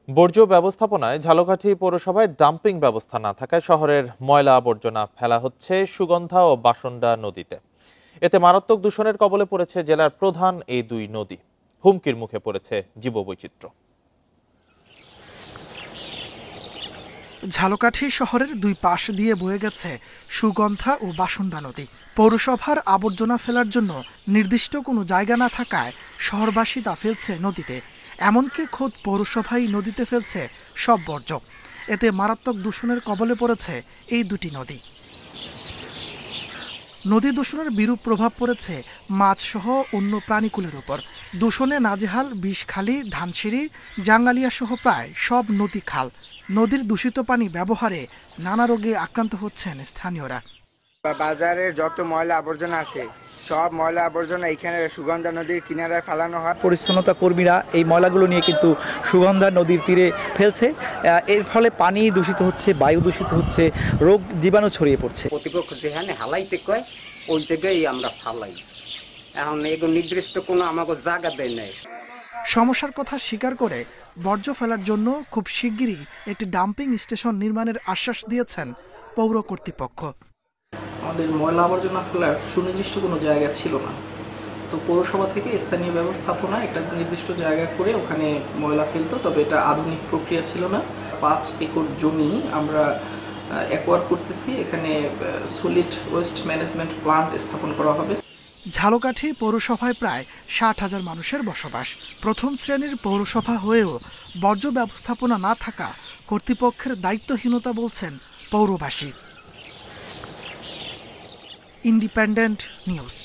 বর্জ্য ব্যবস্থাপনায় ঝালকাঠি পৌরসভায় ডাম্পিং ব্যবস্থা না থাকায় শহরের ময়লা আবর্জনা ফেলা হচ্ছে সুগন্ধা ও বাসন্ডা নদীতে। এতে মারাত্মক দূষণের কবলে পড়েছে জেলার প্রধান এই দুই নদী। হুমকির মুখে পড়েছে জীববৈচিত্র্য। ঝালকাঠি শহরের দুই পাশ দিয়ে বয়ে গেছে সুগন্ধা ও বাসন্ডা নদী। পৌরসভার আবর্জনা ফেলার জন্য নির্দিষ্ট কোনো জায়গা না থাকায় শহরবাসী তা ফেলছে নদীতে। এমনকি খোদ পৌরসভাই নদীতে ফেলছে সব বর্জ্য। এতে মারাত্মক দূষণের কবলে পড়েছে এই দুটি নদী। নদী দূষণের বিরূপ প্রভাব পড়েছে মাছসহ অন্য প্রাণীকুলের উপর। দূষণে নাজেহাল বিষখালী, ধানসিঁড়ি, জাঙ্গালিয়া সহ প্রায় সব নদী খাল। নদীর দূষিত পানি ব্যবহারে নানা রোগে আক্রান্ত হচ্ছেন স্থানীয়রা। বাজারের যত ময়লা আবর্জনা আছে সব ময়লা আবর্জনা এখানে সুগন্ধা নদীর কিনারায় ফেলানো হয়। পরিচ্ছন্নতা কর্মীরা এই ময়লাগুলো নিয়ে কিন্তু সুগন্ধা নদীর তীরে ফেলছে। এর ফলে পানি দূষিত হচ্ছে, বায়ু দূষিত হচ্ছে, রোগ জীবাণু ছড়িয়ে পড়ছে। প্রতিপক্ষ যেখানে হালাইতে কয় ওই জায়গায় আমরা ফালাই। এখন এগুলো নির্দিষ্ট কোনো আমাকে জায়গা দেয় নাই। সমস্যার কথা স্বীকার করে বর্জ্য ফেলার জন্য খুব শিগগিরই একটি ডাম্পিং স্টেশন নির্মাণের আশ্বাস দিয়েছেন পৌর কর্তৃপক্ষ। আমাদের ময়লা আবর্জনা ফেলার সুনির্দিষ্ট কোনো জায়গা ছিল না, তো পৌরসভা থেকে স্থানীয় ব্যবস্থাপনা একটা নির্দিষ্ট জায়গা করে ওখানে ময়লা ফেলতো, তবে এটা আধুনিক প্রক্রিয়া ছিল না। 5 একর জমি আমরা অ্যাকোয়ার করতেছি, এখানে সলিড ওয়েস্ট ম্যানেজমেন্ট প্লান্ট স্থাপন করা হবে। ঝালকাঠি পৌরসভায় প্রায় 60,000 মানুষের বসবাস। প্রথম শ্রেণীর পৌরসভা হয়েও বর্জ্য ব্যবস্থাপনা না থাকা কর্তৃপক্ষের দায়িত্বহীনতা বলছেন পৌরবাসী। Independent news.